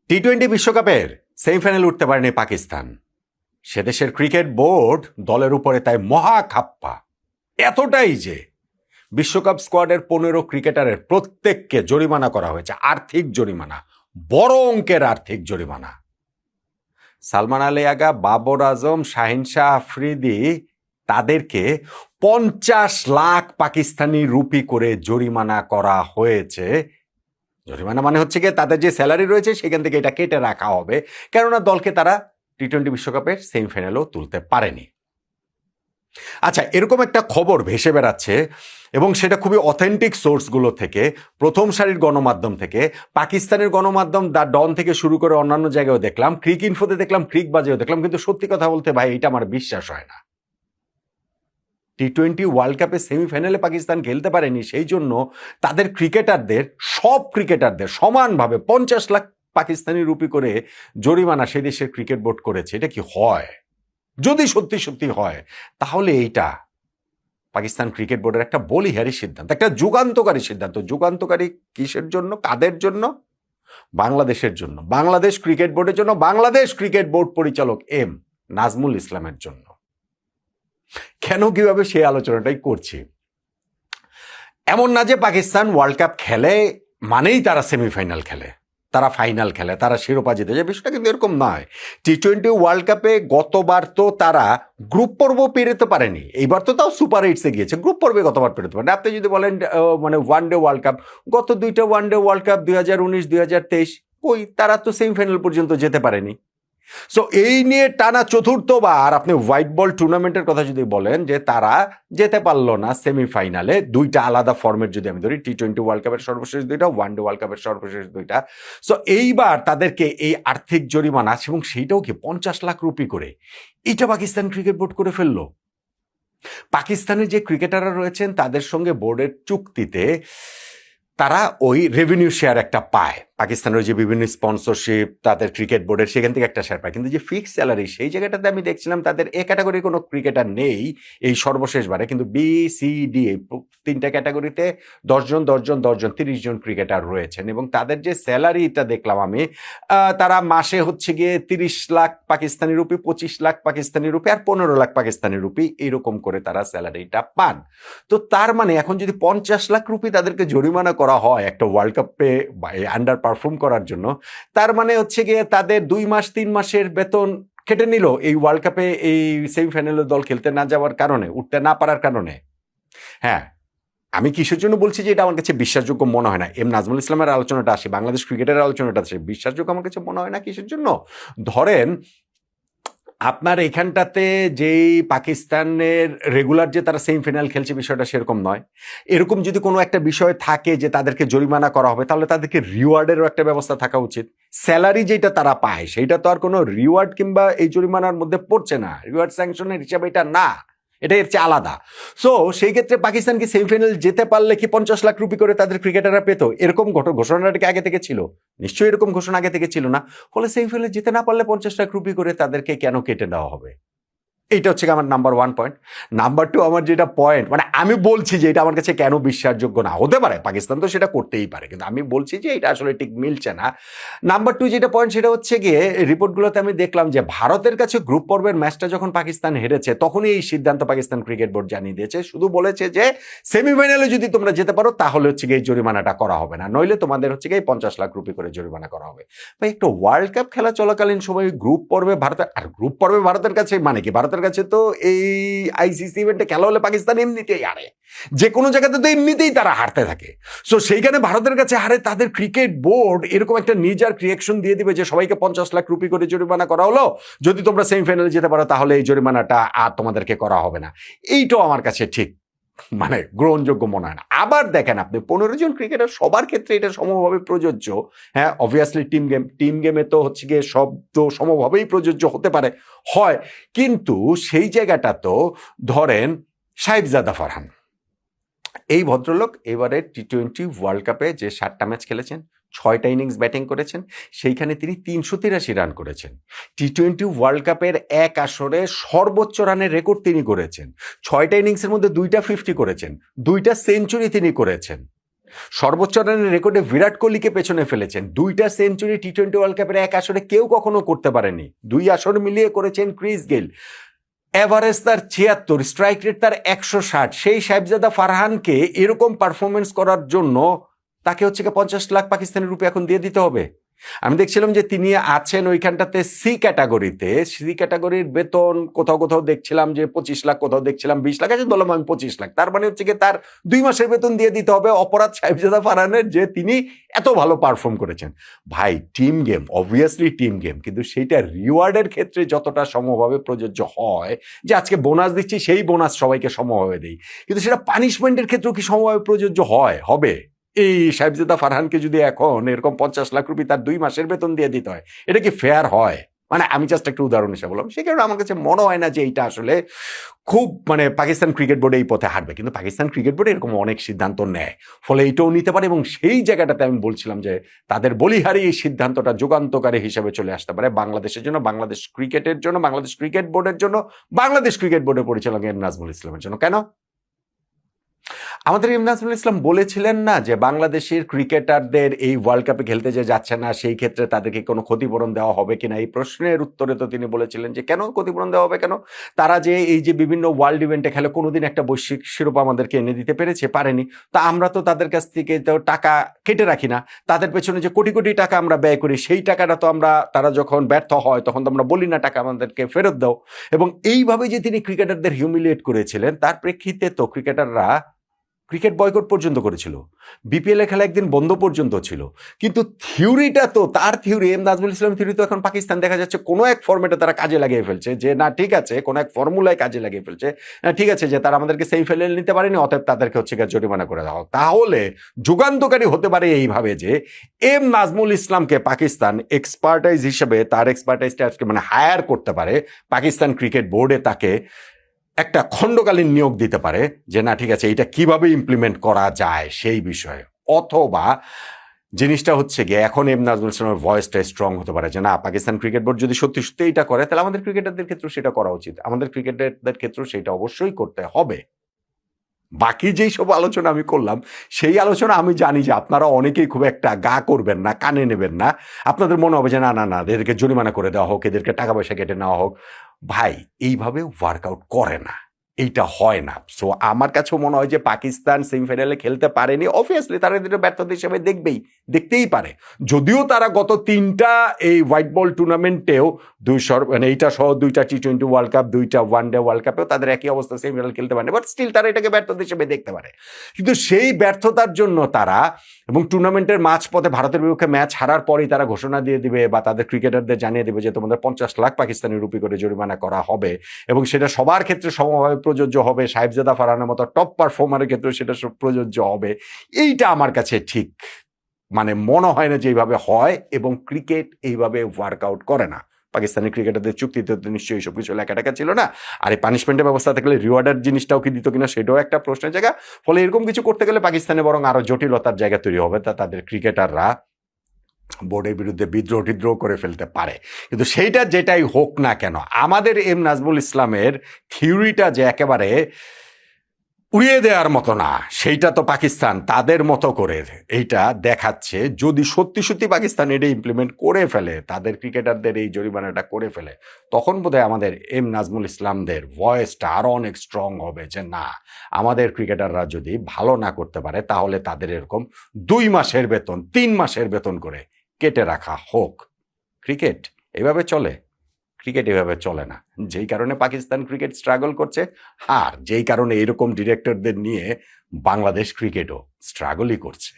টি-20 বিশ্বকাপের সেমিফাইনালে উঠতে পারেনি পাকিস্তান। সে দেশের ক্রিকেট বোর্ড দলের উপরে তাই মহা খাপ্পা, এতটাই যে বিশ্বকাপ স্কোয়াডের 15 ক্রিকেটারের প্রত্যেককে জরিমানা করা হয়েছে, আর্থিক জরিমানা, বড় অঙ্কের আর্থিক জরিমানা। সালমান আলী আগা, বাবর আজম, শাহিন শাহ আফ্রিদি তাদেরকে 50 লাখ পাকিস্তানি রুপি করে জরিমানা করা হয়েছে। জরিমানা মানে হচ্ছে গিয়ে তাদের যে স্যালারি রয়েছে সেখান থেকে এটা কেটে রাখা হবে, কেননা দলকে তারা টি-20 বিশ্বকাপের সেমিফাইনালেও তুলতে পারেনি। আচ্ছা, এরকম একটা খবর ভেসে বেড়াচ্ছে এবং সেটা খুবই অথেন্টিক সোর্সগুলো থেকে, প্রথম সারির গণমাধ্যম থেকে, পাকিস্তানের গণমাধ্যম দ্য ডন থেকে শুরু করে অন্যান্য জায়গায়ও দেখলাম, ক্রিক ইনফোতে দেখলাম, ক্রিক বাজেও দেখলাম, কিন্তু সত্যি কথা বলতে ভাই এটা আমার বিশ্বাস হয় না। টি-20 ওয়ার্ল্ড কাপে সেমিফাইনালে পাকিস্তান খেলতে পারেনি, সেই জন্য তাদের ক্রিকেটারদের, সব ক্রিকেটারদের সমানভাবে 50 লাখ পাকিস্তানি রুপি করে জরিমানা সেই দেশের ক্রিকেট বোর্ড করেছে। এটা কি হয়? যদি সত্যি সত্যি হয় তাহলে এইটা পাকিস্তান ক্রিকেট বোর্ডের একটা বলিহারি সিদ্ধান্ত, একটা যুগান্তকারী সিদ্ধান্ত। যুগান্তকারী কিসের জন্য, কাদের জন্য? বাংলাদেশের জন্য, বাংলাদেশ ক্রিকেট বোর্ডের জন্য, বাংলাদেশ ক্রিকেট বোর্ড পরিচালক এম নাজমুল ইসলামের জন্য। কেন, কিভাবে, সেই আলোচনাটাই করছি। এমন না যে পাকিস্তান ওয়ার্ল্ড কাপ খেলে মানেই তারা সেমিফাইনাল খেলে, তারা ফাইনাল খেলে, তারা শিরোপা জিতে যায়, বিষয়টা কিন্তু এরকম নয়। টি-20 ওয়ার্ল্ড কাপে গতবার তো তারা গ্রুপ পর্ব পেরোতে পারেনি, এইবার তো তাও সুপার এইটসে গিয়েছে, গ্রুপ পর্বে গতবার পেরোতে পারেনি। আপনি যদি বলেন মানে ওয়ানডে ওয়ার্ল্ড কাপ, গত দুইটা ওয়ানডে ওয়ার্ল্ড কাপ 2019, 2023, ওই তারা তো সেমিফাইনাল পর্যন্ত যেতে পারেনি। সো এই নিয়ে টানা চতুর্থবার আপনি হোয়াইট বল টুর্নামেন্টের কথা যদি বলেন যে তারা যেতে পারলো না সেমিফাইনালে, দুইটা আলাদা ফর্মেট যদি আমি ধরি, টি-20 ওয়ার্ল্ড কাপের সর্বশেষ দুইটা, ওয়ানডে ওয়ার্ল্ড কাপের সর্বশেষ দুইটা। সো এইবার তাদেরকে এই আর্থিক জরিমানা, এবং সেইটাও কি 50 লাখ রুপি করে, এটা পাকিস্তান ক্রিকেট বোর্ড করে ফেললো। পাকিস্তানের যে ক্রিকেটাররা রয়েছেন তাদের সঙ্গে বোর্ডের চুক্তিতে তারা ওই রেভিনিউ শেয়ার একটা পায়, পাকিস্তানের যে বিভিন্ন স্পন্সরশিপ তাদের ক্রিকেট বোর্ডের, সেখান থেকে একটা শেয়ার পায়। কিন্তু যে ফিক্স স্যালারি, সেই জায়গাটাতে আমি দেখছিলাম তাদের এ ক্যাটাগরির কোনো ক্রিকেটার নেই এই সর্বশেষবারে, কিন্তু বি, সি, ডি এই 3টা ক্যাটাগরিতে 10 জন 10 জন 10 জন 30 জন ক্রিকেটার রয়েছেন। এবং তাদের যে স্যালারিটা দেখলাম আমি, তারা মাসে হচ্ছে গিয়ে 30 লাখ পাকিস্তানি রুপি, 25 লাখ পাকিস্তানি রুপি আর 15 লাখ পাকিস্তানি রুপি, এইরকম করে তারা স্যালারিটা পান। তো তার মানে এখন যদি 50 লাখ রুপি তাদেরকে জরিমানা করা হয় একটা ওয়ার্ল্ড কাপে আন্ডার পারফর্ম করার জন্য, তার মানে হচ্ছে গিয়ে তাদের 2 মাস 3 মাসের বেতন কেটে নিল এই ওয়ার্ল্ড কাপে এই সেমিফাইনালে দল খেলতে না যাওয়ার কারণে, উঠতে না পারার কারণে। হ্যাঁ, আমি কিসের জন্য বলছি যে এটা আমার কাছে বিশ্বাসযোগ্য মনে হয় না। এম নাজমুল ইসলামের আলোচনাটা আসে, বাংলাদেশ ক্রিকেটের আলোচনাটা আসে, বিশ্বাসযোগ্য আমার কাছে মনে হয় না। কিসের জন্য? ধরেন আপনার এখানটাতে যেই পাকিস্তানের রেগুলার যে তারা সেমিফাইনাল খেলছে, বিষয়টা সেরকম নয়। এরকম যদি কোনো একটা বিষয় থাকে যে তাদেরকে জরিমানা করা হবে, তাহলে তাদেরকে রিওয়ার্ডেরও একটা ব্যবস্থা থাকা উচিত। স্যালারি যেটা তারা পায় সেটা তো আর কোনো রিওয়ার্ড কিংবা এই জরিমানার মধ্যে পড়ছে না, রিওয়ার্ড স্যাংশনের হিসাবে এটা না, এটা এর চেয়ে আলাদা। সো সেই ক্ষেত্রে পাকিস্তান কি সেমিফাইনাল যেতে পারলে কি 50 লাখ রুপি করে তাদের ক্রিকেটাররা পেত? এরকম ঘোষণাটা কি আগে থেকে ছিল? নিশ্চয়ই এরকম ঘোষণা আগে থেকে ছিল না। ফলে সেমিফাইনালে যেতে না পারলে 50 লাখ রুপি করে তাদেরকে কেন কেটে নেওয়া হবে? এইটা হচ্ছে আমার নাম্বার 1 পয়েন্ট। নাম্বার 2, আমার যেটা পয়েন্ট, মানে আমি বলছি যে এটা আমার কাছে কেন বিশ্বাসযোগ্য না হতে পারে, পাকিস্তান তো সেটা করতেই পারে, কিন্তু আমি বলছি যে এটা আসলে ঠিক মিলছে না। নাম্বার 2 যেটা পয়েন্ট, সেটা হচ্ছে গিয়ে রিপোর্টগুলোতে আমি দেখলাম যে ভারতের কাছে গ্রুপ পর্বের ম্যাচটা যখন পাকিস্তান হেরেছে, তখনই এই সিদ্ধান্ত পাকিস্তান ক্রিকেট বোর্ড জানিয়ে দিয়েছে। শুধু বলেছে যে সেমিফাইনালে যদি তোমরা যেতে পারো তাহলে হচ্ছে গিয়ে এই জরিমানাটা করা হবে না, নইলে তোমাদের হচ্ছে গিয়ে 50 লাখ রুপি করে জরিমানা করা হবে। ভাই, একটা ওয়ার্ল্ড কাপ খেলা চলাকালীন সময় গ্রুপ পর্বে ভারতের, আর গ্রুপ পর্বে ভারতের কাছে মানে কি, ভারতের কাছে তো এই আইসিসি ইভেন্টে খেলা হলে পাকিস্তান এমনিতেই হারে, যে কোনো জায়গাতে তো এমনিতেই তারা হারতে থাকে। সো সেইখানে ভারতের কাছে হারে, তাদের ক্রিকেট বোর্ড এরকম একটা নিজার রিঅ্যাকশন দিয়ে দিবে যে সবাইকে 50 লাখ রুপি করে জরিমানা করা হলো, যদি তোমরা সেমিফাইনালে যেতে পারো তাহলে এই জরিমানাটা আর তোমাদেরকে করা হবে না। এইটাও আমার কাছে ঠিক মানে গ্রহণযোগ্য মনে হয় না। আবার দেখেন আপনি 15 জন ক্রিকেটার, সবার ক্ষেত্রে এটা সমভাবে প্রযোজ্য। হ্যাঁ, অবভিয়াসলি টিম গেমে তো হচ্ছে গিয়ে সব তো সমভাবেই প্রযোজ্য হতে পারে, হয়, কিন্তু সেই জায়গাটা তো ধরেন সাহেবজাদা ফারহান, এই ভদ্রলোক এবারে টি-20 ওয়ার্ল্ড কাপে যে 7টা ম্যাচ খেলেছেন, 6টা ইনিংস ব্যাটিং করেছেন, সেইখানে তিনি 383 রান করেছেন। টি-20 ওয়ার্ল্ড কাপের এক আসরে সর্বোচ্চ রানের রেকর্ড তিনি করেছেন। 6টা ইনিংসের মধ্যে 2টা 50 করেছেন, 2টা সেঞ্চুরি তিনি করেছেন। সর্বোচ্চ রানের রেকর্ডে বিরাট কোহলিকে পেছনে ফেলেছেন। 2টা সেঞ্চুরি টি-20 ওয়ার্ল্ড কাপের এক আসরে কেউ কখনো করতে পারেনি। 2 আসর মিলিয়ে করেছেন ক্রিস গেল। এভারেজ তার 76, স্ট্রাইক রেট তার 160। সেই সাহেবজাদা ফারহানকে এরকম পারফরমেন্স করার জন্য তাকে হচ্ছে 50 লাখ পাকিস্তানি রুপি এখন দিয়ে দিতে হবে। আমি দেখছিলাম যে তিনি আছেন ওইখানটাতে সি ক্যাটাগরিতে। সি ক্যাটাগরির বেতন কোথাও কোথাও দেখছিলাম যে 25 লাখ, কোথাও দেখছিলাম 20 লাখ আছে, বললাম আমি 25 লাখ। তার মানে হচ্ছে তার 2 মাসের বেতন দিয়ে দিতে হবে অপরাধ সাহেবজাদা ফারহানের, যে তিনি এত ভালো পারফর্ম করেছেন। ভাই, team game, obviously team game, কিন্তু সেইটা রিওয়ার্ডের ক্ষেত্রে যতটা সমভাবে প্রযোজ্য হয়, যে আজকে বোনাস দিচ্ছি সেই বোনাস সবাইকে সমভাবে দিই, কিন্তু সেটা পানিশমেন্টের ক্ষেত্রেও কি সমভাবে প্রযোজ্য হবে? এই সাহেবজাদা ফারহানকে যদি এখন এরকম 50 লাখ রুপি তার 2 মাসের বেতন দিয়ে দিতে হয়, এটা কি ফেয়ার হয়? মানে আমি জাস্ট একটা উদাহরণ হিসেবে বললাম। সেই কারণে আমার কাছে মনে হয় না যে এইটা আসলে খুব পাকিস্তান ক্রিকেট বোর্ডে এই পথে হাঁটবে। কিন্তু পাকিস্তান ক্রিকেট বোর্ডে এরকম অনেক সিদ্ধান্ত নেয়, ফলে এইটাও নিতে পারে, এবং সেই জায়গাটাতে আমি বলছিলাম যে তাদের বলিহারি এই সিদ্ধান্তটা যুগান্তকারী হিসেবে চলে আসতে পারে বাংলাদেশের জন্য, বাংলাদেশ ক্রিকেটের জন্য, বাংলাদেশ ক্রিকেট বোর্ডের জন্য, বাংলাদেশ ক্রিকেট বোর্ডের পরিচালক এম নাজমুল ইসলামের জন্য। কেন? আমাদের এম নাজমুল ইসলাম বলেছিলেন না যে বাংলাদেশের ক্রিকেটারদের এই ওয়ার্ল্ড কাপে খেলতে যে যাচ্ছে না সেই ক্ষেত্রে তাদেরকে কোনো ক্ষতিপূরণ দেওয়া হবে কিনা? এই প্রশ্নের উত্তরে তো তিনি বলেছিলেন যে কেন ক্ষতিপূরণ দেওয়া হবে কেন? তারা যে এই যে বিভিন্ন ওয়ার্ল্ড ইভেন্টে খেলে কোনোদিন একটা বৈশ্বিক শিরোপা আমাদেরকে এনে দিতে পেরেছে? পারেনি। তো আমরা তো তাদের কাছ থেকে তো টাকা কেটে রাখি না, তাদের পেছনে যে কোটি কোটি টাকা আমরা ব্যয় করি সেই টাকাটা তো আমরা, তারা যখন ব্যর্থ হয় তখন তো আমরা বলি না টাকা আমাদেরকে ফেরত দাও। এবং এইভাবে যে তিনি ক্রিকেটারদের হিউমিলিয়েট করেছিলেন, তার প্রেক্ষিতে তো ক্রিকেটাররা ক্রিকেট বয়কট পর্যন্ত করেছিল, বিপিএল এর খেলা একদিন বন্ধ পর্যন্ত ছিল। কিন্তু থিওরিটা তো তার theory, M Nazmul Islam theory তো এখন পাকিস্তান দেখা যাচ্ছে কোনো এক ফর্মেটে তারা কাজে লাগিয়ে ফেলছে, যে না ঠিক আছে, কোনো এক ফর্মুলায় কাজে লাগিয়ে ফেলছে, ঠিক আছে যে তারা আমাদেরকে সেমিফাইনাল নিতে পারেনি, অতএব তাদেরকে হচ্ছে জরিমানা করে দেওয়া হোক। তাহলে যুগান্তকারী হতে পারে এইভাবে যে এম নাজমুল ইসলামকে পাকিস্তান এক্সপার্টাইজ হিসেবে তার এক্সপার্টাইজটা আজকে হায়ার করতে পারে, পাকিস্তান ক্রিকেট বোর্ডে তাকে একটা খণ্ডকালীন নিয়োগ দিতে পারে যে না ঠিক আছে এটা কিভাবে ইমপ্লিমেন্ট করা যায় সেই বিষয়ে। অথবা জিনিসটা হচ্ছে গিয়ে এখন এম নাজমুল ইসলামের ভয়েসটা স্ট্রং হতে পারে যে না, পাকিস্তান ক্রিকেট বোর্ড যদি সত্যি সত্যি এটা করে তাহলে আমাদের ক্রিকেটারদের ক্ষেত্রেও সেটা করা উচিত, আমাদের ক্রিকেটারদের ক্ষেত্রেও সেটা অবশ্যই করতে হবে। বাকি যেই সব আলোচনা আমি করলাম সেই আলোচনা আমি জানি যে আপনারা অনেকেই খুব একটা গা করবেন না, কানে নেবেন না, আপনাদের মনে হবে যে না না না এদেরকে জরিমানা করে দেওয়া হোক, এদেরকে টাকা পয়সা কেটে নেওয়া হোক। ভাই, এইভাবে ওয়ার্কআউট করে না, এইটা হয় না। সো আমার কাছেও মনে হয় যে পাকিস্তান সেমিফাইনালে খেলতে পারেনি, অবভিয়াসলি তারা এদের ব্যর্থতা হিসেবে দেখতেই পারে। যদিও তারা গত 3টা এই হোয়াইট বল টুর্নামেন্টেও এইটা সহ 2টা টি-20 ওয়ার্ল্ড কাপ, 2টা ওয়ানডে ওয়ার্ল্ড কাপেও তাদের একই অবস্থা, সেমিফাইনাল খেলতে পারেনি, বাট স্টিল তারা এটাকে ব্যর্থতা হিসেবে দেখতে পারে। কিন্তু সেই ব্যর্থতার জন্য তারা, এবং টুর্নামেন্টের মাঝপথে ভারতের বিপক্ষে ম্যাচ হারার পরেই তারা ঘোষণা দিয়ে দিবে বা তাদের ক্রিকেটারদের জানিয়ে দেবে যে তোমাদের 50 লাখ পাকিস্তানি রুপি করে জরিমানা করা হবে, এবং সেটা সবার ক্ষেত্রে সমভাবে প্রযোজ্য হবে, সাহেবজাদা ফারহানের মতো টপ পারফর্মারের ক্ষেত্রে সেটা প্রযোজ্য হবে। এইটা আমার কাছে ঠিক মনে হয় না যে এইভাবে হয়, এবং ক্রিকেট এইভাবে ওয়ার্কআউট করে না। পাকিস্তানি ক্রিকেটারদের চুক্তিতে তো নিশ্চয়ই সব কিছু লেখাটাকা ছিল না, আর এই পানিশমেন্টের ব্যবস্থা থাকলে রিওয়ার্ডের জিনিসটাও কি দিত কিনা সেটাও একটা প্রশ্নের জায়গা। ফলে এরকম কিছু করতে গেলে পাকিস্তানে বরং আরো জটিলতার জায়গা তৈরি হবে, তাদের ক্রিকেটাররা বোর্ডের বিরুদ্ধে বিদ্রোহ করে ফেলতে পারে। কিন্তু সেইটা যেটাই হোক না কেন, আমাদের এম নাজমুল ইসলামের থিওরিটা যে একেবারে উড়িয়ে দেওয়ার মতো না, সেইটা তো পাকিস্তান তাদের মতো করে এইটা দেখাচ্ছে। যদি সত্যি সত্যি পাকিস্তান এটা ইমপ্লিমেন্ট করে ফেলে, তাদের ক্রিকেটারদের এই জরিমানাটা করে ফেলে, তখন বোধহয় আমাদের এম নাজমুল ইসলামদের ভয়েসটা আরো অনেক স্ট্রং হবে যে না, আমাদের ক্রিকেটাররা যদি ভালো না করতে পারে তাহলে তাদের এরকম 2 মাসের বেতন, 3 মাসের বেতন করে কেটে রাখা হোক। ক্রিকেট এভাবে চলে? ক্রিকেট এভাবে চলে না। যেই কারণে পাকিস্তান ক্রিকেট স্ট্রাগল করছে, আর যেই কারণে এরকম ডিরেক্টরদের নিয়ে বাংলাদেশ ক্রিকেটও স্ট্রাগলই করছে।